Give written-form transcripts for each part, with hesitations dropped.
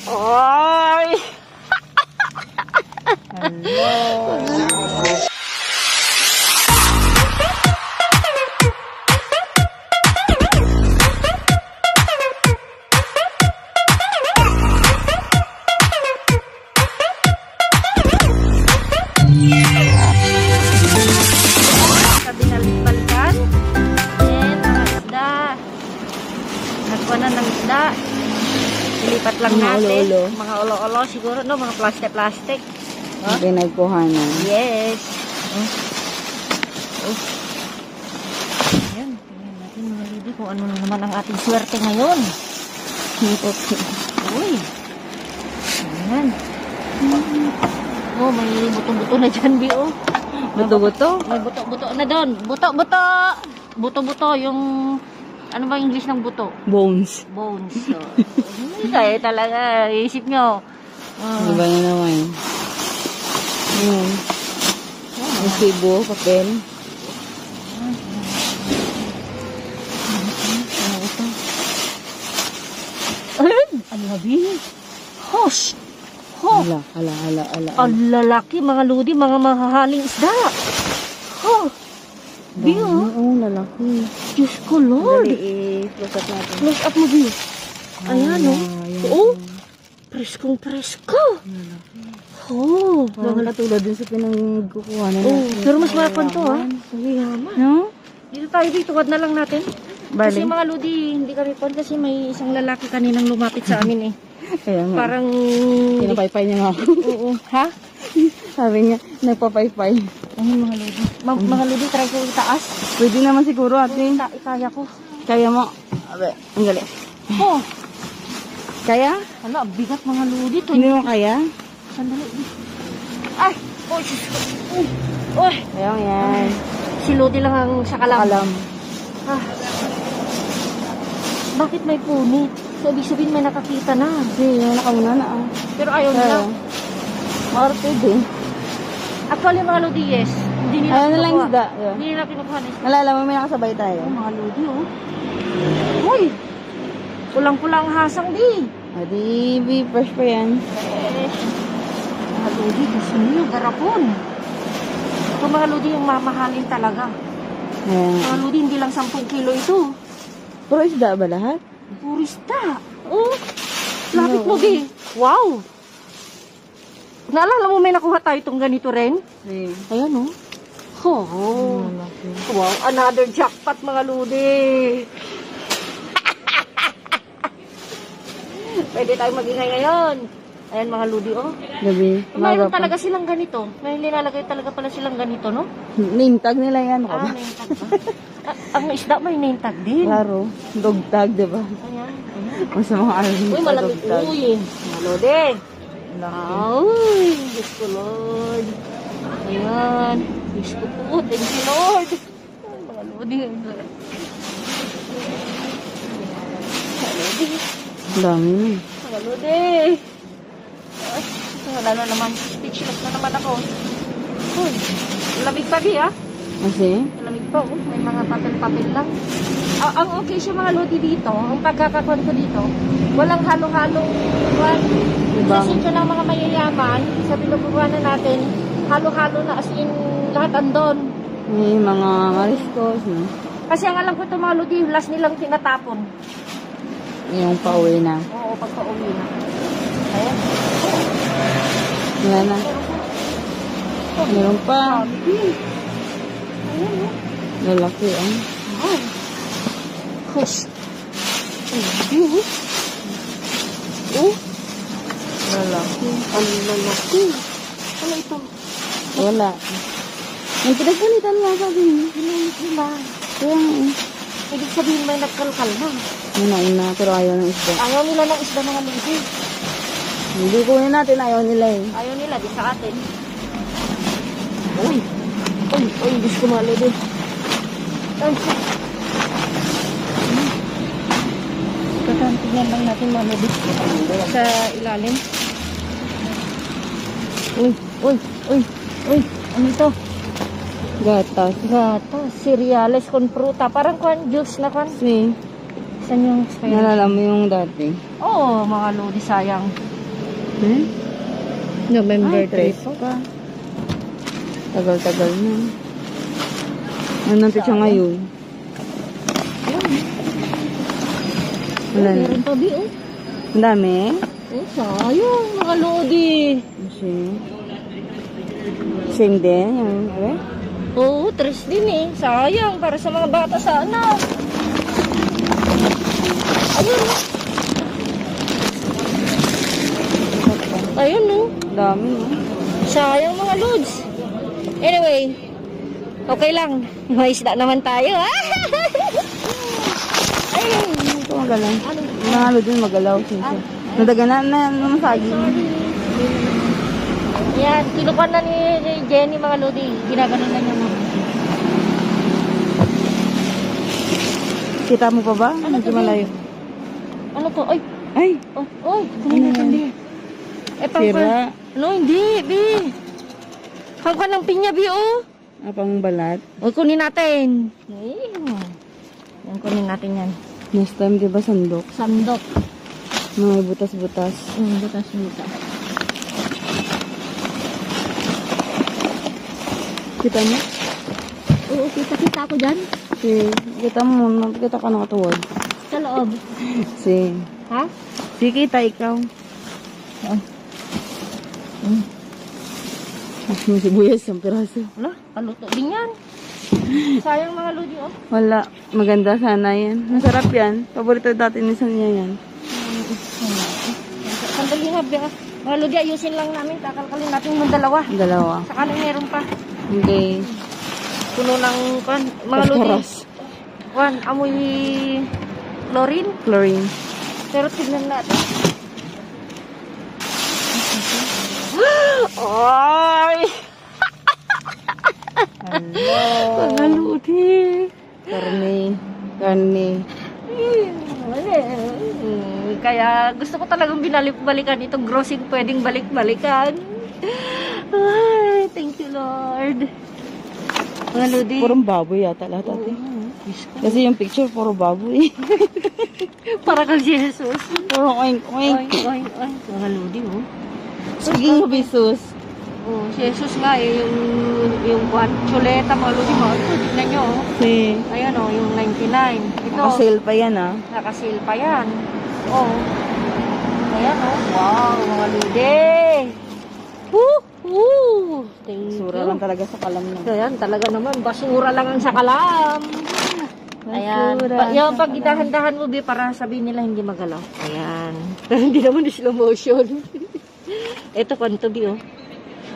Ay! Hello. Binalik-balikan. Ayan, mga isda. Nagkuha na ng isda. Ilipat lang Mga natin. ulo-ulo. Mga ulo-ulo siguro, no? Mga plastic-plastic. Huh? Pinagkuhanan. Yes. Ayan, tingnan natin mga lidi kung ano na naman ang ating swerte ngayon. Okay. Uy. Ayan. Oh, may buto-buto na dyan, Bi, oh. Buto-buto? May buto-buto na doon. Buto-buto. Buto-buto, yung... Ano ba English ng buto? Bones. Bones. So, hindi kayo talaga. Isip nyo. Iba na naman. Ayan. Resibo, papel. Ano ito? Ayun! Ano nga, Bi? Hosh! Ho! Ala. Ang lalaki, mga ludi, mga mahahaling isda. Ho! Bi, oh. Oo, lalaki. Diyos ko, Lord. Dali, i-close up natin. Close up mo, Bi. Ayan, oh. Ayan. Oo. Preskong presko. Oh, Parang katulad dun sa pinagkukuha na oh, natin. pero mas mayaman to, ha? Mayaman. No? Dito tayo, Bi. Tuwad na lang natin. Bali. Kasi mga ludi, hindi kami pon kasi may isang lalaki kaninang lumapit sa amin, eh. Kaya nga. Parang... Pinapaypay niya nga ako. Oo. Ha? Sabi niya, nagpapaypay. Ayun, mga ludi. Mga ludi, try ko itaas. Pwede naman siguro ate. Ikaya ko. Kaya mo. Abe, ang galing. Oh, Kaya? hala, bigat mga ludi. Hindi mo kaya? Sandali. Ay! Oh, Diyos ko. Uy! Ayan, yan. Si Lodi lang ang sakalam. Alam. Ah. Bakit may punit? So, ibig sabihin may nakakita na. Hindi, yung nakauna na ah. Pero ayaw nila. Marte din. Actually, mga Lodi, yes. Hindi nila Ayaw na lang kinukuha. isda. Hindi nila kinukuha na isda. Nalala mo, may nakasabay tayo. Oh, mga Lodi, oh. Uy! Pulang-pulang hasang, di. Adi, be fresh pa yan. Eh, mga Lodi, gusto niyo, garapon. Ito, mga Lodi, yung mamahalin talaga. Ayan. Mga Lodi, hindi lang 10 kilo ito. Pero isda ba lahat? Purista. Oh, lapit mo, Bi. Wow. Naalala mo may nakuha tayo itong ganito rin? Sige. Ayan, oh. Oh. Wow, another jackpot, mga ludi. Pwede tayo magingay ngayon. Ayan, mga ludi, oh. Gabi. Mayroon talaga silang ganito. May nilalagay talaga pala silang ganito, no? Name tag nila yan. Ah, name tag ba? Ang isda may name tag din. Klaro. Dog tag, diba? Ayan. Mas sa mga alam Uy, malamig. Uy, mga ludi. Ay, Diyos ko, Lord. Ayan. Diyos ko po. Thank you, Lord. Ay, mga lodi. Mga lodi. Dami. Mga lodi. Ay, wala na naman. Speechless na naman ako. Uy, lamig pa, Bi, ah. Kasi? Lamig pa, oh. May mga papel-papel lang. Ang okay siya, mga lodi, dito. Ang pagkakakuan ko dito, walang halo-halong kuwan. Sa sityo ng mga mayayaman, sa pinupukuhanan natin, halo-halo na as in lahat andon. May mga mariscos, no? Kasi ang alam ko ito, mga lodi, last nilang tinatapon. Yung pauwi na. Oo, pagpa-uwi na. Ayan. Wala na. Meron pa. Ayan, oh. Lalaki, ah. Wow. Hush. Ayan, oh. Lalaki. Ang lalaki. Ano ito? Wala. Yung pinagpalitan nga sabi niya. Ginamit nila. Kaya nga, eh. Ibig sabihin may nagkalkal na. Una, pero ayaw ng isda. Ayaw nila ng isda, mga lodi. Hindi kunin natin, ayaw nila eh. Ayaw nila, di sa atin. Uy. Uy, Diyos ko, mga lodi. Ay. Tignan lang natin, mga lodi. Sa ilalim. Uy. Ano ito? Gatas. Gatas. Cereales con fruta. Parang juice na kan. Saan yung expiration? Nalala mo yung dati. Oo, mga lodi, sayang. November 3 pa. Tagal-tagal na. Anong petsa ngayon? Wala na. Meron pa, Bi, oh. Ang dami? Oh, sayang, mga lodi. Kasi... Same din yung... Ano? Oo, 3 din eh. Sayang, para sa mga bata sana. Ayun. Ayun, no. Dami, no? Sayang mga lods. Anyway, okay lang. May isda naman tayo, ha? Ayun. Ito magalaw. Mga halo din magalaw. Nadaganan na masagi. Yan, kinukuha na ni Jenny mga lodi. Ginaganon na niya mga. Kita mo pa ba? Ano Medyo to, malayo. Ano to? Ay! Ay! Oh, oy! Kunin natin, Bi. Sira. No, hindi, Bi. Hanggang ng pinya, Bi, oh. Apang balat. O, kunin natin. Yan, kunin natin yan. Next time, di ba sandok? Sandok. Mga butas-butas. Butas-butas. Kita mo? Oo, kita-kita ako dyan. Si, kita mo. Nakita ka nakatuwad. Sa loob. Si. Ha? Si, kita ikaw. May sibuyas ang piraso. Wala, paluto din yan. Sayang mga lodi, oh. Wala. Maganda sana yan. Masarap yan. Paborito dati ni Sonia yan. Sandali nga, Bi. Mga lodi, ayusin lang namin. Kakalkalin natin yung dalawa. Dalawa. Saka na meron pa. Okay. Puno ng mga lodi. Pagkaras. Amoy chlorine. Chlorine. Pero tignan natin. Ay! Hello. Mga lodi. Karne. Karne. Kaya gusto ko talagang binalik-balikan itong grossing pwedeng balik-balikan. Ay, thank you Lord. Mga lodi. Purong baboy yata lahat ate. Kasi yung picture puro baboy. Para kang Jesus. Puro oink oink. Oink, oink, oink. Mga lodi, oh. Speaking of Jesus. Oh, si Jesus nga eh, yung chuleta, mga lodi mo. Ito, tignan nyo, oh. Si. Ayan, oh, yung 99. Ito, Nakasale pa yan ah. nakasil pa yan. Oh. Ayan, oh. Wow, mga lodi. Woo! Thank Sura you. lang talaga sa kalam na. Ayan, talaga naman. Basura lang ang sakalam. Ayan. Yung pag idahan-dahan mo, Bi, para sabihin nila hindi magalaw. Ayan. Hindi naman slow motion. Ito, kwanto, Bi, oh.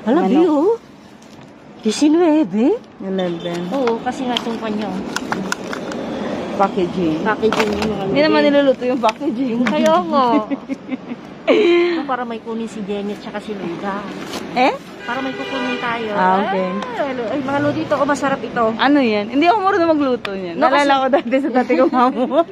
Hala, Bi, oh. 19. 11. Oo, kasi nga itong kanya, oh. Packaging. Packaging yung mga Hindi naman niluluto yung packaging. Kaya nga. Para may kunin si Jenny at saka si Luda. Eh? Para may kukunin tayo. Ah, okay. Ay, mga lodi ito, masarap ito. Ano yan? Hindi ako marunong magluto niyan. No, Nalala ko dati sa dati ko mamo.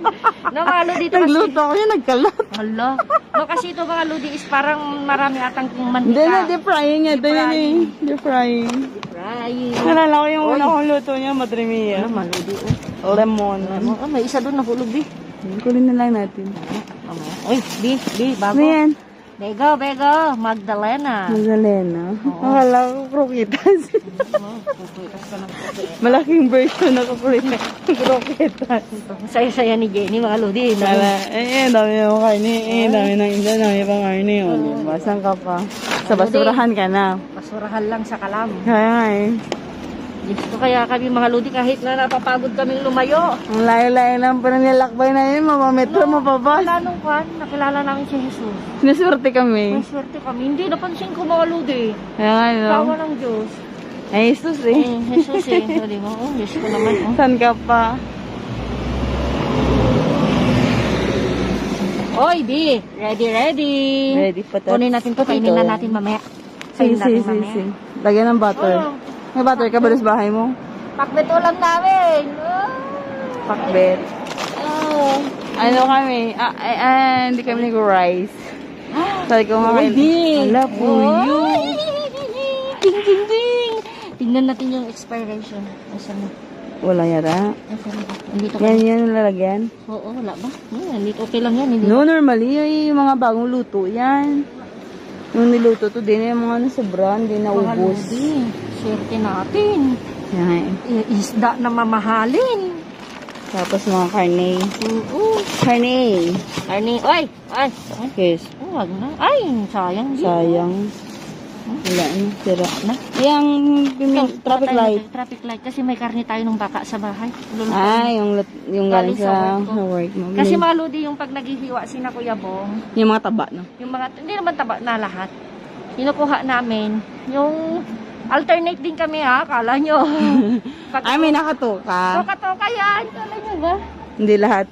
No, mga lodi ito kasi... Nagluto ako yan, nagkalat. Hala. No, kasi ito mga lodi is parang marami atang mantika. Hindi na, deep frying yan. Ito yan eh. Deep frying. Frying. Nalala ko yung una kong luto niya, madrimiya. Ano, mga lodi, oh. Lemon. Oh, may isa doon nahulog, Bi. Kunin na lang natin. Uy, Bi, bago. Ano yan? Bego, Magdalena. Magdalena. Akala ko kroketas. Malaking version na kroketas. Saya-saya ni Jenny, mga lodi. Dami yung karne. Dami ng isa, dami pang karne. Basang ka pa. Sa basurahan ka na. Basurahan lang sa kalam. Kaya nga eh. Gusto kaya kami mga lodi kahit na napapagod kaming lumayo. Ang layo-layo lang pa nilakbay na yun. Mamametro, mapabas. Wala nung kwan, nakilala namin si Jesus. Sinaswerte kami. May swerte kami. Hindi, napansin ko mga lodi. Kaya nga no. Tawa ng Diyos. Ay, Jesus eh. Jesus eh. Sabi mo, oh, Diyos ko naman. Oh. Saan ka pa? Oy, Bi. Ready. Ready pa tayo. Kunin natin to. Kainin na natin mamaya. Si. Kainin natin mamaya. Lagyan ng butter. Oh. May butter ka ba sa bahay mo? Pakbet ulam namin. Pakbet. Oh. Ano kami? Hindi kami nag-rice. Sabi ko nga kayo. Ala, puyo. Ding. Tingnan natin yung expiration. Asan na? Wala yara. Nandito ka. Yan lalagyan. Oo, wala ba? Nandito okay lang yan. Hindi No, normally, yung mga bagong luto yan. Yung niluto to din, yung mga nasobra, hindi naubos. Swerte natin. Yan. Isda na mamahalin. Tapos mga karne. Oo. Karne. Karne. Ay! Ay! Yes. Wag na. Ay! Sayang. Sayang. Wala na. Sira na. Yung traffic light. Traffic light. Kasi may karne tayo ng baka sa bahay. Yung galing sa work mo. Kasi maludi yung pag naghihiwa si na Kuya Bong. Yung mga taba, no? Yung mga, hindi naman taba na lahat. Kinukuha namin. Yung alternate din kami ha. Kala nyo. Ay, may nakatoka. Toka yan. Kala nyo ba? Hindi lahat,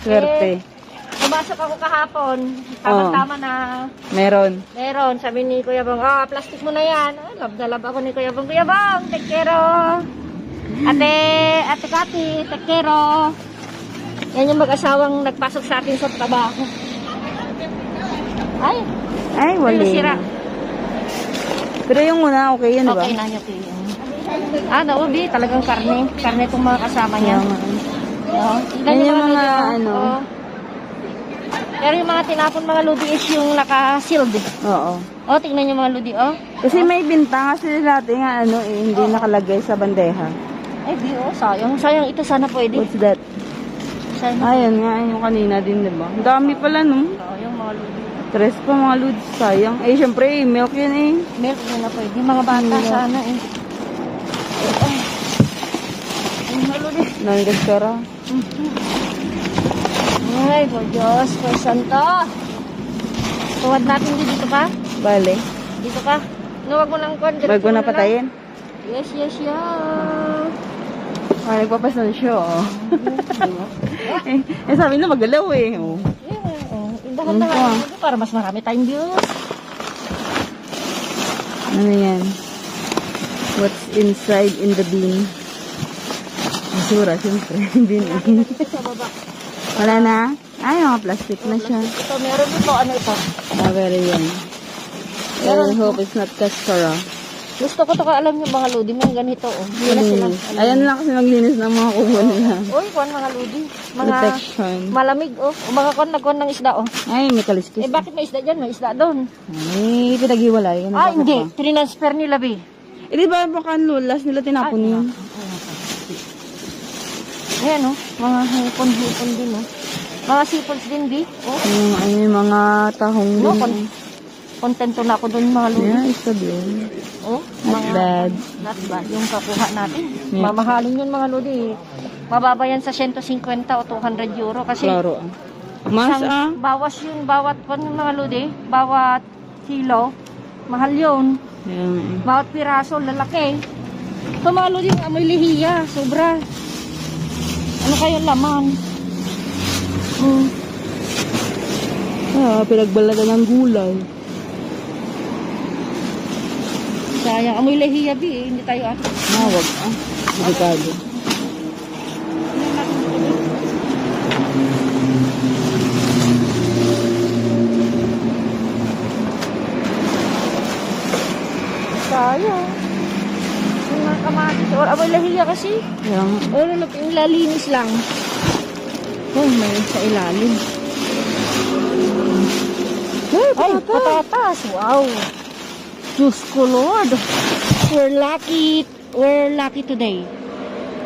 swerte. Pumasok ako kahapon. Tama-tama na. Meron. Sabi ni Kuya Bong, plastic mo na yan. Love na love ako ni Kuya Bong. Kuya Bong, take care. Ate Kati, take care. Yan yung mag-asawang nagpasok sa akin sa trabaho. Ay, wala. Sira. Pero yung una, okay yun, diba? Okay na nyo, Kuya. Naubi, talagang karne. Karne itong mga kasama niya. Yan yung mga, Pero yung mga tinapon mga ludi is yung naka-sealed. Oo. Tingnan nyo mga ludi, Kasi may bintang kasi dati nga, hindi nakalagay sa bandeja. Ay, sayang. Sayang, ito sana pwede. What's that? Sayang. Ayun nga, yung kanina din, diba? Ang dami pala, no? Yung mga ludi. Tres pa mga lods, sayang. Syempre, milk yun eh. Milk yun na pwede. Mga bata sana eh. Ay, mga ludi. Nanggagkara. Ay, po Diyos, po Santo. Tuwad natin dito pa? Bale. Dito pa? Wag mo nang kwan. Wag mo na patayin? Yes. Nagpapasan siya, sabi na magalaw eh. Dahan-dahan. Para mas marami tayong views. Ano yan? What's inside in the bean? Basura, siyempre. Bean. Wala na? Ay, mga plastic na siya. Ito, meron ito. Ano ito? Very yan. I hope it's not cascara. Gusto ko ito alam yung mga ludi. May ganito, Ayan lang kasi maglinis ng mga kubo nila. Uy, kuwan mga ludi. Mga protection. Malamig, Mga kuwan ng isda, Ay, may kaliskis. Bakit may isda dyan? May isda doon. Ay, pinag-iwalay. Hindi. Transfer nila, Bi. Di ba baka lulas nila tinapon yun? Ayan, mga hipon-hipon din, Mga sipols din, Bi. Ay, mga tahong din. Kontento na ako doon, mga ludi. Yeah, isa din. Not bad. Not bad. Yung kakuha natin. Yeah. Mamahalin yun, mga ludi. Mababa yan sa 150 o 200 euro. Kasi klaro. Mas bawas yun, bawat mga ludi, bawat kilo. Mahal yun. Yeah. Bawat piraso, lalaki. So, mga ludi, amoy lihiya. Sobra. Ano kayo laman? Pinagbalagan ng gulay. Sayang. Amoy lahiya, Bi. Hindi tayo Wag. Delikado. Sayang. Mga kamatis. Amoy lahiya kasi. Lalinis lang. May sa ilalim. Ay, patatas. Wow. Diyos ko, Lord. We're lucky today.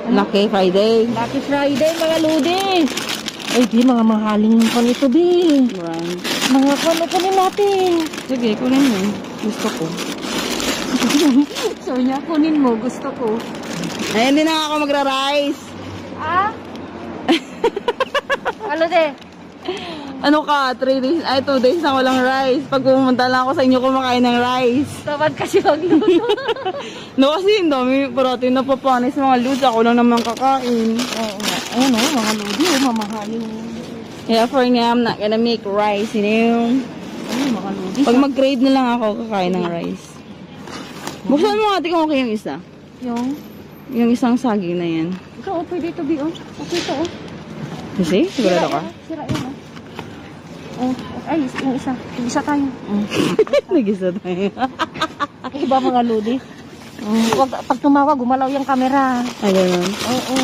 Lucky Friday. Lucky Friday, mga ludi. Ay, di, mga mahaling kon ito, Bi. Right. Mga kunin natin. Sige, kunin mo. Gusto ko. So, niya, kunin mo. Gusto ko. Ay, hindi na ako magra-rice. Ano, de? Ano ka? 2 days na walang rice. Pag pumunta lang ako sa inyo kumakain ng rice. Tamad kasi magluto. No, kasi yung dami protein na papanis mga ludes. Ako lang naman kakain. Oo nga. Ayun mga ludi. Mamahalin. Kaya for now, I'm not gonna make rice, Mga ludi. Pag mag-crave na lang ako, kakain ng rice. Buksan mo ate kung okay yung isa. Yung isang saging na yan. Ito, pwede ito, Bi. Okay ito, Kasi? Sigurado ka? Sira yun, Ay, yung isa. Yung isa tayo. Nag-isa tayo. Iba mga ludi. Pag tumawa, gumalaw yung camera. Ay, ganun. Oo.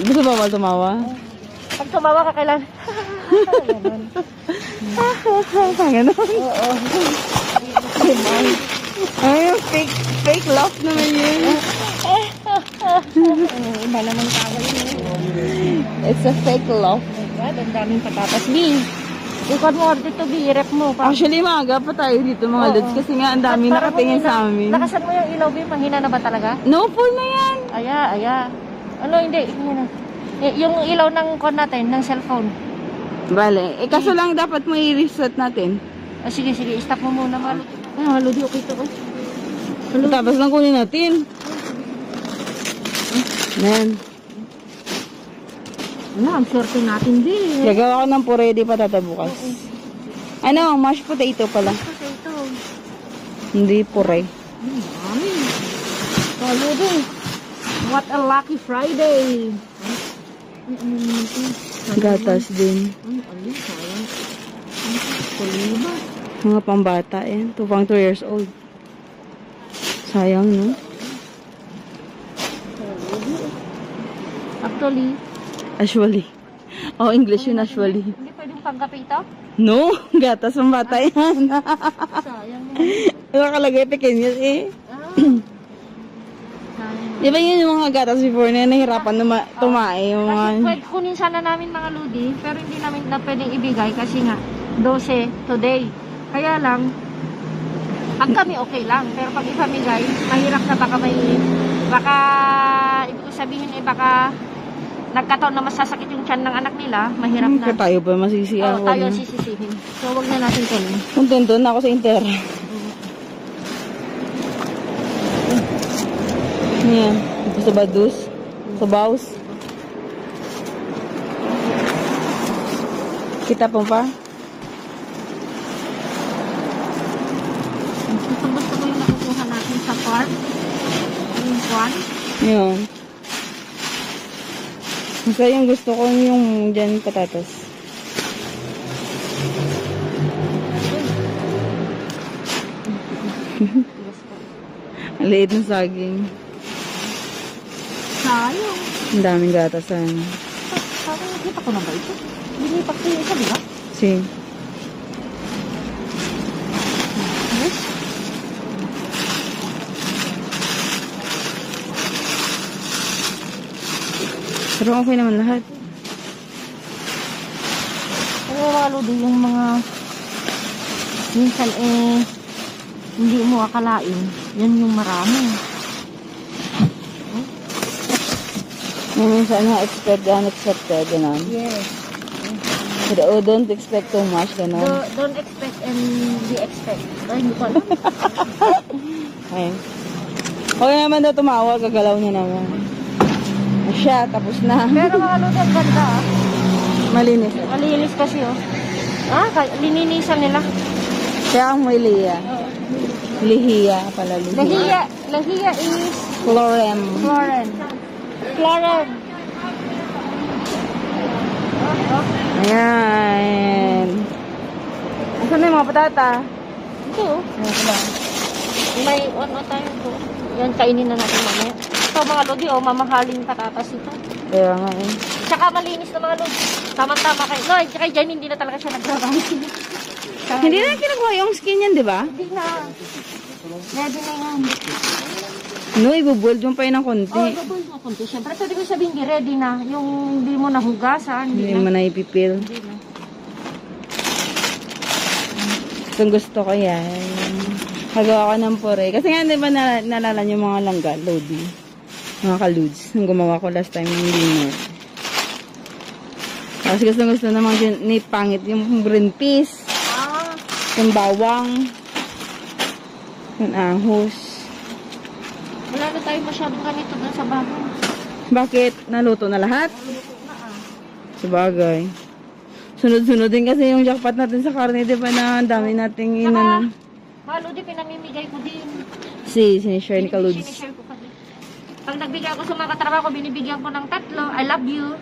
Gusto ba bawal tumawa? Pag tumawa ka kailan. Ganun. Ganun. Oo. Ay, fake laugh naman yun. Iba naman tawa yun. It's a fake laugh. Oh my God, ang daming patatas. B, ikon mo dito, B, rep mo. Actually, maaga pa tayo dito mga Oo. lods kasi nga ang dami nakatingin sa amin. Lakasan mo yung ilaw, B, panghina na ba talaga? No, full na yan. Aya. Ano, hindi. Yung ilaw ng kon natin, ng cellphone. Bale, kaso lang dapat mo i-reset natin. Sige, stop mo muna, Malo. Ay, Malo, di okay to. Tapos lang kunin natin. Yan. Ano, ang swerte natin, B. Gagawa ko ng puredy patata bukas. Ano, mashed potato pala. Potato. Hindi pure. Mami. Malo din. What a lucky Friday. Gatas din. Ay, sayang. Kuliba. Mga pambata yan. 2 years old. Sayang, no? Actually. Oh, English yun actually. Hindi pwedeng pangkape ito? No, gatas pambata yan. Sayang mo. Nakalagay pequeños eh. Sayang. Di ba yun yung mga gatas before na nahihirapan na tumae yung mga... Kasi pwede kunin sana namin mga ludi, pero hindi namin na pwedeng ibigay kasi nga 12 today. Kaya lang, pag kami okay lang, pero pag ipamigay, mahirap na baka, ibig ko sabihin baka nagkataon na masasakit yung tiyan ng anak nila, mahirap na. Kaya tayo pa masisiyan. Oo, tayo sisisihin. So, wag na natin kunin. Kontento na ako sa Inter. Yan. Sa badus. Sa baus. Kita po pa? Gusto ko yung nakukuha natin sa farm. Yung farm. Yun. Basta yung gusto ko yung dyan patatas. Ang liit ng saging. Sayang. Ang daming gatas sa ano. Sayang, nakita ko na ba ito? Binipak ko yung isa, di ba? Si. Yes. Pero okay naman lahat. Kaya lalo din yung mga minsan hindi mo akalain. Yan yung marami. Minsan na-expect, unexpected, gano'n. Yes. Pero don't expect too much, gano'n. Don't expect and be expect. Ay, hindi ko alam. Ayun. Okay naman daw tumawag, gagalaw niya naman. Siya, tapos na. Pero mga lodi, ang ganda. Malinis. Malinis kasi lininisan nila. Kaya ang may liya. Lihiya pala. Lahiya is Florem. Floren. Ayan. Asan na yung mga patata? Ito. May ano tayo po. Yan, kainin na natin mamaya. Ito mga lodi, mamahaling patatas ito. Kaya nga eh. Tsaka malinis na mga lodi. Tama-tama kay no, kay Jan hindi na talaga siya nagtrabaho. Hindi na kinukuha yung skin yan, di ba? Hindi na. Ready na yan. No, ibubuild mo pa yun ng konti. Double mo konti. Siyempre, pwede ko sabihin, ready na. Yung hindi mo nahugasan. Hindi mo na ipipil. Hindi na. Kung gusto ko yan. Nagawa ko ng pure. Kasi nga, di ba nalala niyo mga langga, lodi. Mga kaludes. Nung gumawa ko last time yung dinner. Kasi gusto na mga pangit yung green peas. Yung bawang. Yung ahos. Wala na tayo masyadong ganito dun sa bago. Bakit? Naluto na lahat? Sabagay. Sunod-sunod din kasi yung jackpot natin sa karne, di ba na ang dami nating inano. Malo din, pinamimigay ko din. Sinishare ni Kaludes. Sinishare ko kasi. Pag nagbigay ako sa mga katrabaho ko, binibigyan ko ng 3. I love you.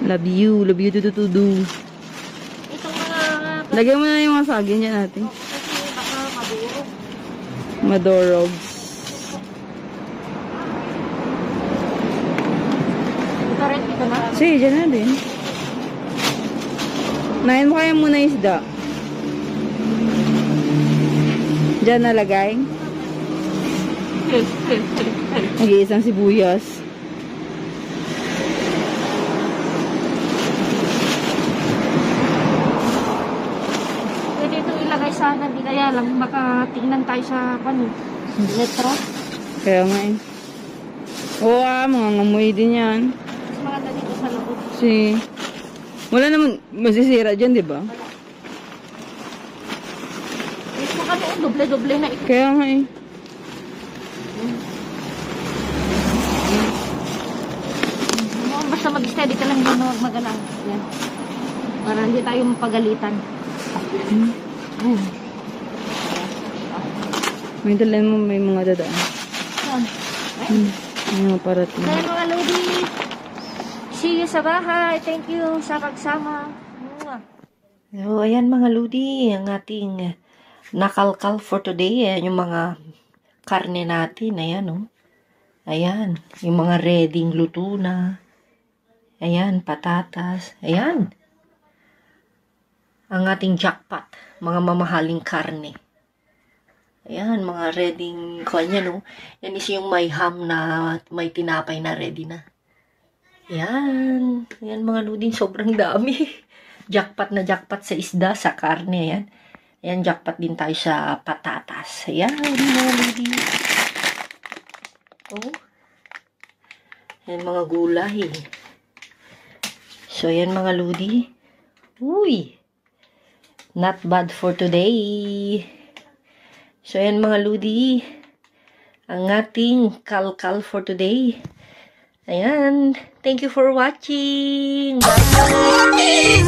Love you. Love you to do. Itong mga... Lagyan mo na yung mga saging dyan natin. Kasi baka maduro. Madorogs. Dito na? Sige, dyan na din. Nahin mo kaya muna isda. Dyan nalagay. Nag-iisang sibuyas. Pwede ito ilagay sana, di kaya lang baka tingnan tayo sa metro. Kaya nga eh. Oo mga ngamoy din yan. Mas maganda dito sa loob. Wala naman masisira dyan, di ba? Mismo kami, doble-doble na ito. Kaya nga eh. Basta mag-steady ka lang dyan, huwag mag-alang. Yan. Para hindi tayo mapagalitan. May dalan mo, may mga dadaan. Yan. May mga parating. Kaya mga lodi, see you sa bahay. Thank you sa pagsama. So, ayan mga lodi, ang ating nakalkal for today. Ayan yung mga karne natin. Ayan, oh. Ayan, yung mga readyng luto na. Ayan, patatas. Ayan. Ang ating jackpot. Mga mamahaling karne. Ayan, mga readyng, kanya, no? Yan is yung may ham na, may tinapay na ready na. Ayan. Ayan mga lodi, sobrang dami. Jackpot na jackpot sa isda, sa karne. Ayan. Ayan, jackpot din tayo sa patatas. Ayan, mga lodi. Oh. Ayan, mga gulay. So, ayan mga lodi. Uy. Not bad for today. So, ayan mga lodi. Ang ating kalkal for today. Ayan. Thank you for watching. Bye.